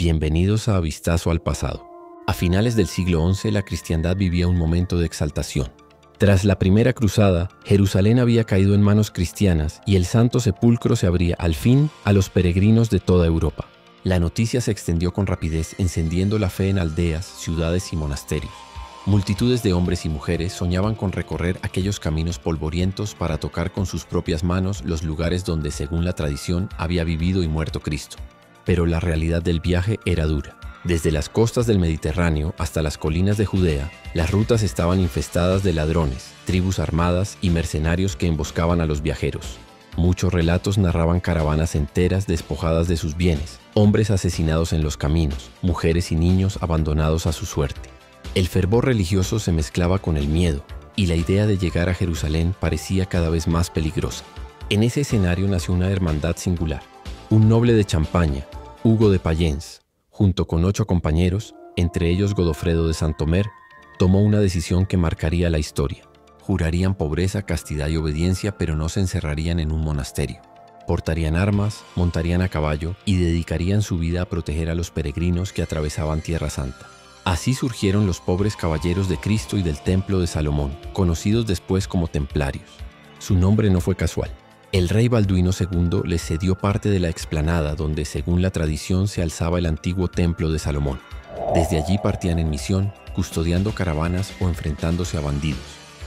Bienvenidos a Vistazo al pasado. A finales del siglo XI, la cristiandad vivía un momento de exaltación. Tras la primera cruzada, Jerusalén había caído en manos cristianas y el Santo Sepulcro se abría al fin a los peregrinos de toda Europa. La noticia se extendió con rapidez, encendiendo la fe en aldeas, ciudades y monasterios. Multitudes de hombres y mujeres soñaban con recorrer aquellos caminos polvorientos para tocar con sus propias manos los lugares donde, según la tradición, había vivido y muerto Cristo. Pero la realidad del viaje era dura. Desde las costas del Mediterráneo hasta las colinas de Judea, las rutas estaban infestadas de ladrones, tribus armadas y mercenarios que emboscaban a los viajeros. Muchos relatos narraban caravanas enteras despojadas de sus bienes, hombres asesinados en los caminos, mujeres y niños abandonados a su suerte. El fervor religioso se mezclaba con el miedo, y la idea de llegar a Jerusalén parecía cada vez más peligrosa. En ese escenario nació una hermandad singular. Un noble de Champaña, Hugo de Payens, junto con 8 compañeros, entre ellos Godofredo de Santomer, tomó una decisión que marcaría la historia. Jurarían pobreza, castidad y obediencia, pero no se encerrarían en un monasterio. Portarían armas, montarían a caballo y dedicarían su vida a proteger a los peregrinos que atravesaban Tierra Santa. Así surgieron los pobres caballeros de Cristo y del Templo de Salomón, conocidos después como templarios. Su nombre no fue casual. El rey Balduino II les cedió parte de la explanada donde, según la tradición, se alzaba el antiguo Templo de Salomón. Desde allí partían en misión, custodiando caravanas o enfrentándose a bandidos.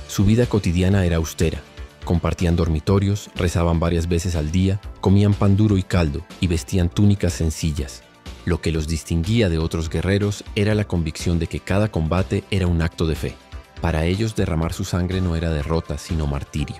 Su vida cotidiana era austera. Compartían dormitorios, rezaban varias veces al día, comían pan duro y caldo y vestían túnicas sencillas. Lo que los distinguía de otros guerreros era la convicción de que cada combate era un acto de fe. Para ellos, derramar su sangre no era derrota, sino martirio.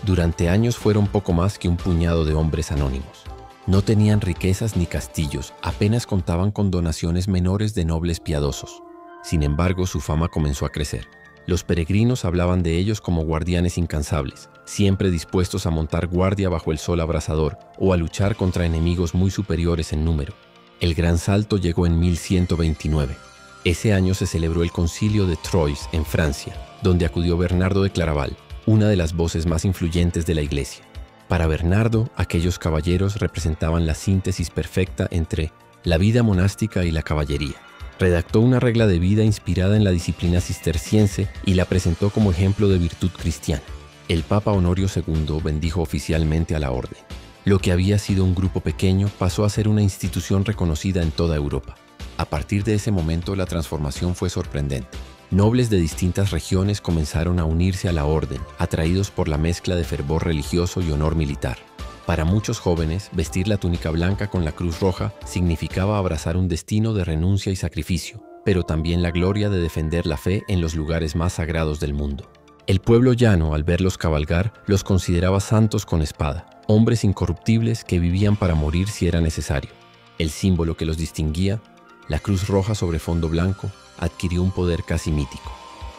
Durante años fueron poco más que un puñado de hombres anónimos. No tenían riquezas ni castillos, apenas contaban con donaciones menores de nobles piadosos. Sin embargo, su fama comenzó a crecer. Los peregrinos hablaban de ellos como guardianes incansables, siempre dispuestos a montar guardia bajo el sol abrasador o a luchar contra enemigos muy superiores en número. El gran salto llegó en 1129. Ese año se celebró el Concilio de Troyes en Francia, donde acudió Bernardo de Claraval, una de las voces más influyentes de la Iglesia. Para Bernardo, aquellos caballeros representaban la síntesis perfecta entre la vida monástica y la caballería. Redactó una regla de vida inspirada en la disciplina cisterciense y la presentó como ejemplo de virtud cristiana. El Papa Honorio II bendijo oficialmente a la orden. Lo que había sido un grupo pequeño pasó a ser una institución reconocida en toda Europa. A partir de ese momento, la transformación fue sorprendente. Nobles de distintas regiones comenzaron a unirse a la orden, atraídos por la mezcla de fervor religioso y honor militar. Para muchos jóvenes, vestir la túnica blanca con la cruz roja significaba abrazar un destino de renuncia y sacrificio, pero también la gloria de defender la fe en los lugares más sagrados del mundo. El pueblo llano, al verlos cabalgar, los consideraba santos con espada, hombres incorruptibles que vivían para morir si era necesario. El símbolo que los distinguía, la cruz roja sobre fondo blanco, adquirió un poder casi mítico.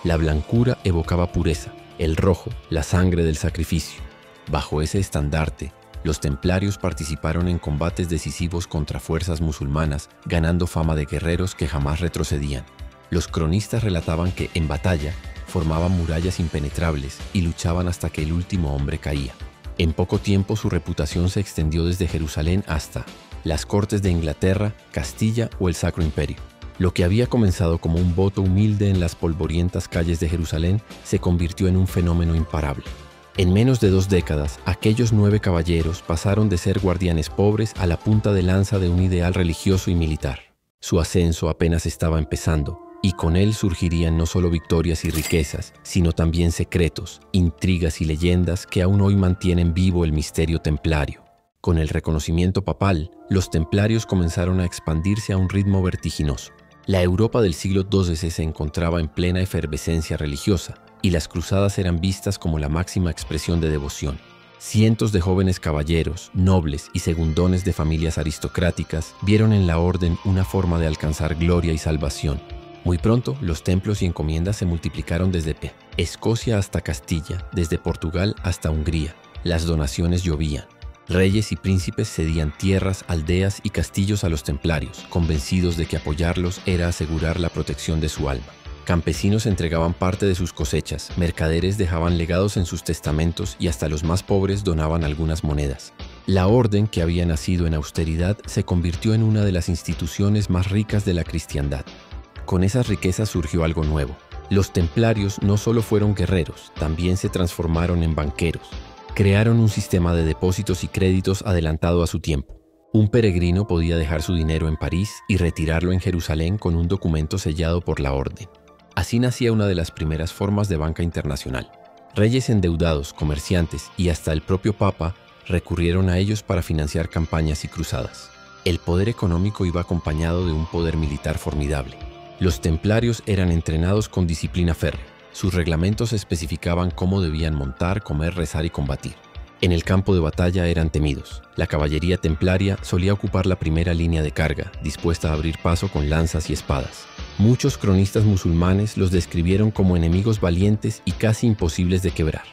La blancura evocaba pureza, el rojo, la sangre del sacrificio. Bajo ese estandarte, los templarios participaron en combates decisivos contra fuerzas musulmanas, ganando fama de guerreros que jamás retrocedían. Los cronistas relataban que, en batalla, formaban murallas impenetrables y luchaban hasta que el último hombre caía. En poco tiempo su reputación se extendió desde Jerusalén hasta las cortes de Inglaterra, Castilla o el Sacro Imperio. Lo que había comenzado como un voto humilde en las polvorientas calles de Jerusalén se convirtió en un fenómeno imparable. En menos de 2 décadas, aquellos 9 caballeros pasaron de ser guardianes pobres a la punta de lanza de un ideal religioso y militar. Su ascenso apenas estaba empezando, y con él surgirían no solo victorias y riquezas, sino también secretos, intrigas y leyendas que aún hoy mantienen vivo el misterio templario. Con el reconocimiento papal, los templarios comenzaron a expandirse a un ritmo vertiginoso. La Europa del siglo XII se encontraba en plena efervescencia religiosa, y las cruzadas eran vistas como la máxima expresión de devoción. Cientos de jóvenes caballeros, nobles y segundones de familias aristocráticas vieron en la orden una forma de alcanzar gloria y salvación. Muy pronto, los templos y encomiendas se multiplicaron desde Escocia hasta Castilla, desde Portugal hasta Hungría. Las donaciones llovían. Reyes y príncipes cedían tierras, aldeas y castillos a los templarios, convencidos de que apoyarlos era asegurar la protección de su alma. Campesinos entregaban parte de sus cosechas, mercaderes dejaban legados en sus testamentos y hasta los más pobres donaban algunas monedas. La orden, que había nacido en austeridad, se convirtió en una de las instituciones más ricas de la cristiandad. Con esas riquezas surgió algo nuevo. Los templarios no solo fueron guerreros, también se transformaron en banqueros. Crearon un sistema de depósitos y créditos adelantado a su tiempo. Un peregrino podía dejar su dinero en París y retirarlo en Jerusalén con un documento sellado por la orden. Así nacía una de las primeras formas de banca internacional. Reyes endeudados, comerciantes y hasta el propio Papa recurrieron a ellos para financiar campañas y cruzadas. El poder económico iba acompañado de un poder militar formidable. Los templarios eran entrenados con disciplina férrea. Sus reglamentos especificaban cómo debían montar, comer, rezar y combatir. En el campo de batalla eran temidos. La caballería templaria solía ocupar la primera línea de carga, dispuesta a abrir paso con lanzas y espadas. Muchos cronistas musulmanes los describieron como enemigos valientes y casi imposibles de quebrar.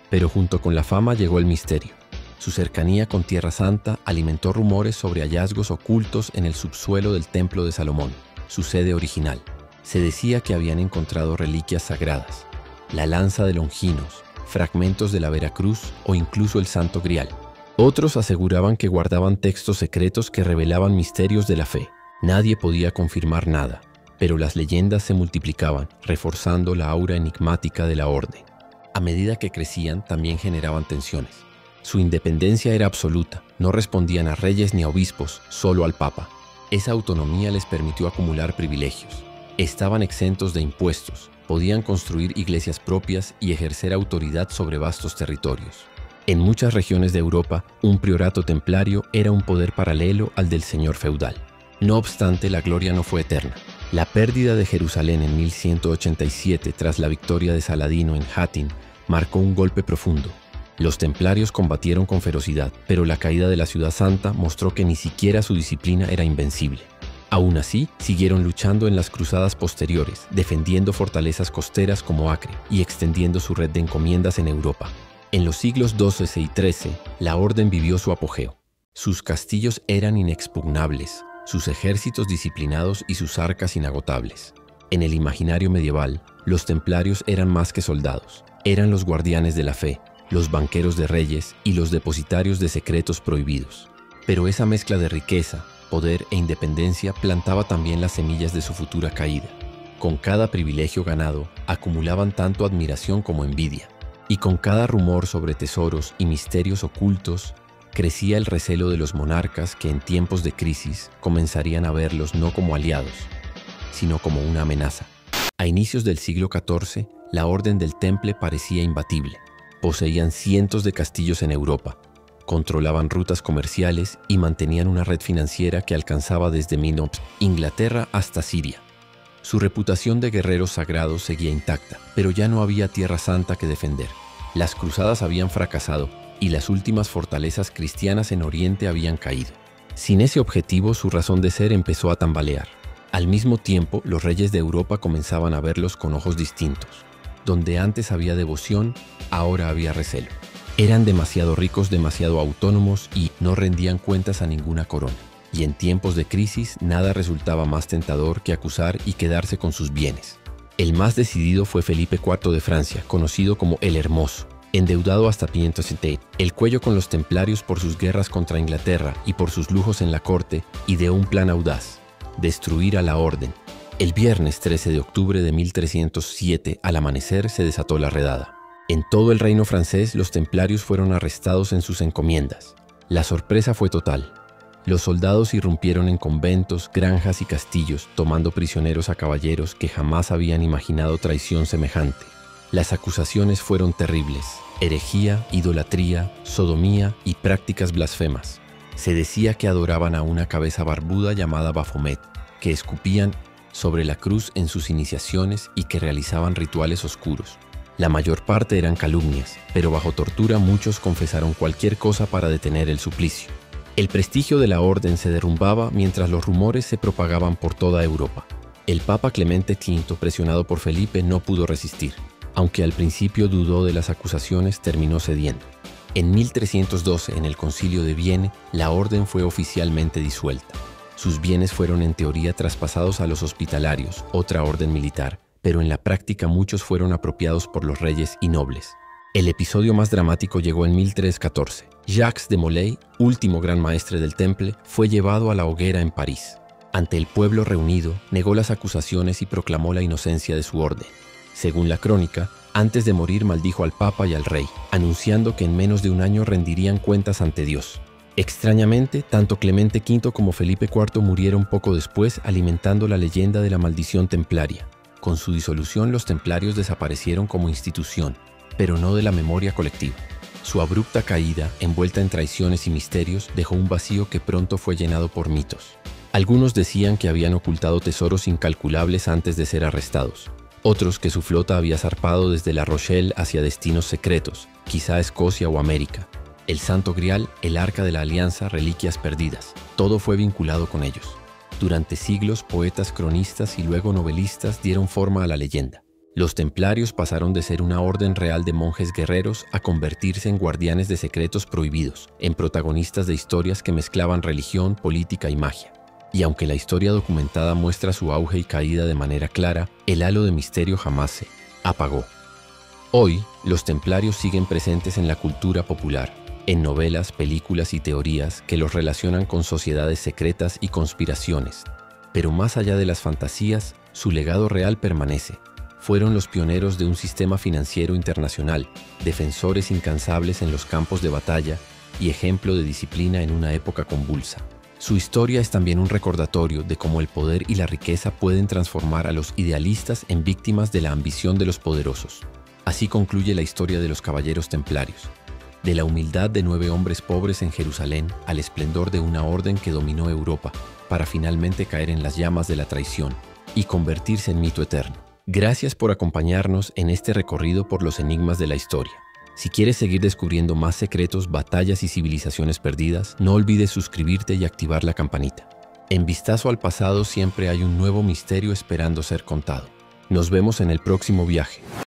Pero junto con la fama llegó el misterio. Su cercanía con Tierra Santa alimentó rumores sobre hallazgos ocultos en el subsuelo del Templo de Salomón, su sede original. Se decía que habían encontrado reliquias sagradas, la lanza de Longinos, fragmentos de la Veracruz o incluso el Santo Grial. Otros aseguraban que guardaban textos secretos que revelaban misterios de la fe. Nadie podía confirmar nada, pero las leyendas se multiplicaban, reforzando la aura enigmática de la orden. A medida que crecían, también generaban tensiones. Su independencia era absoluta, no respondían a reyes ni a obispos, solo al Papa. Esa autonomía les permitió acumular privilegios. Estaban exentos de impuestos, podían construir iglesias propias y ejercer autoridad sobre vastos territorios. En muchas regiones de Europa, un priorato templario era un poder paralelo al del señor feudal. No obstante, la gloria no fue eterna. La pérdida de Jerusalén en 1187 tras la victoria de Saladino en Hattin marcó un golpe profundo. Los templarios combatieron con ferocidad, pero la caída de la ciudad santa mostró que ni siquiera su disciplina era invencible. Aún así, siguieron luchando en las cruzadas posteriores, defendiendo fortalezas costeras como Acre y extendiendo su red de encomiendas en Europa. En los siglos XII y XIII, la orden vivió su apogeo. Sus castillos eran inexpugnables, sus ejércitos disciplinados y sus arcas inagotables. En el imaginario medieval, los templarios eran más que soldados, eran los guardianes de la fe, los banqueros de reyes y los depositarios de secretos prohibidos. Pero esa mezcla de riqueza, poder e independencia plantaba también las semillas de su futura caída. Con cada privilegio ganado, acumulaban tanto admiración como envidia. Y con cada rumor sobre tesoros y misterios ocultos, crecía el recelo de los monarcas que en tiempos de crisis comenzarían a verlos no como aliados, sino como una amenaza. A inicios del siglo XIV, la Orden del Temple parecía imbatible. Poseían cientos de castillos en Europa, controlaban rutas comerciales y mantenían una red financiera que alcanzaba desde Inglaterra hasta Siria. Su reputación de guerreros sagrados seguía intacta, pero ya no había Tierra Santa que defender. Las cruzadas habían fracasado y las últimas fortalezas cristianas en Oriente habían caído. Sin ese objetivo, su razón de ser empezó a tambalear. Al mismo tiempo, los reyes de Europa comenzaban a verlos con ojos distintos. Donde antes había devoción, ahora había recelo. Eran demasiado ricos, demasiado autónomos y no rendían cuentas a ninguna corona. Y en tiempos de crisis, nada resultaba más tentador que acusar y quedarse con sus bienes. El más decidido fue Felipe IV de Francia, conocido como el Hermoso, endeudado hasta 570, el cuello con los templarios por sus guerras contra Inglaterra y por sus lujos en la corte, ideó un plan audaz: destruir a la orden. El viernes 13 de octubre de 1307, al amanecer, se desató la redada. En todo el reino francés, los templarios fueron arrestados en sus encomiendas. La sorpresa fue total. Los soldados irrumpieron en conventos, granjas y castillos, tomando prisioneros a caballeros que jamás habían imaginado traición semejante. Las acusaciones fueron terribles: herejía, idolatría, sodomía y prácticas blasfemas. Se decía que adoraban a una cabeza barbuda llamada Baphomet, que escupían sobre la cruz en sus iniciaciones y que realizaban rituales oscuros. La mayor parte eran calumnias, pero bajo tortura muchos confesaron cualquier cosa para detener el suplicio. El prestigio de la orden se derrumbaba mientras los rumores se propagaban por toda Europa. El Papa Clemente V, presionado por Felipe, no pudo resistir. Aunque al principio dudó de las acusaciones, terminó cediendo. En 1312, en el Concilio de Vienne, la orden fue oficialmente disuelta. Sus bienes fueron en teoría traspasados a los hospitalarios, otra orden militar, pero en la práctica muchos fueron apropiados por los reyes y nobles. El episodio más dramático llegó en 1314. Jacques de Molay, último gran maestre del Temple, fue llevado a la hoguera en París. Ante el pueblo reunido, negó las acusaciones y proclamó la inocencia de su orden. Según la crónica, antes de morir maldijo al Papa y al Rey, anunciando que en menos de un año rendirían cuentas ante Dios. Extrañamente, tanto Clemente V como Felipe IV murieron poco después, alimentando la leyenda de la maldición templaria. Con su disolución, los templarios desaparecieron como institución, pero no de la memoria colectiva. Su abrupta caída, envuelta en traiciones y misterios, dejó un vacío que pronto fue llenado por mitos. Algunos decían que habían ocultado tesoros incalculables antes de ser arrestados. Otros que su flota había zarpado desde La Rochelle hacia destinos secretos, quizá Escocia o América. El Santo Grial, el Arca de la Alianza, reliquias perdidas. Todo fue vinculado con ellos. Durante siglos, poetas, cronistas y luego novelistas dieron forma a la leyenda. Los templarios pasaron de ser una orden real de monjes guerreros a convertirse en guardianes de secretos prohibidos, en protagonistas de historias que mezclaban religión, política y magia. Y aunque la historia documentada muestra su auge y caída de manera clara, el halo de misterio jamás se apagó. Hoy, los templarios siguen presentes en la cultura popular, en novelas, películas y teorías que los relacionan con sociedades secretas y conspiraciones. Pero más allá de las fantasías, su legado real permanece. Fueron los pioneros de un sistema financiero internacional, defensores incansables en los campos de batalla y ejemplo de disciplina en una época convulsa. Su historia es también un recordatorio de cómo el poder y la riqueza pueden transformar a los idealistas en víctimas de la ambición de los poderosos. Así concluye la historia de los caballeros templarios. De la humildad de 9 hombres pobres en Jerusalén al esplendor de una orden que dominó Europa, para finalmente caer en las llamas de la traición y convertirse en mito eterno. Gracias por acompañarnos en este recorrido por los enigmas de la historia. Si quieres seguir descubriendo más secretos, batallas y civilizaciones perdidas, no olvides suscribirte y activar la campanita. En Vistazo al Pasado siempre hay un nuevo misterio esperando ser contado. Nos vemos en el próximo viaje.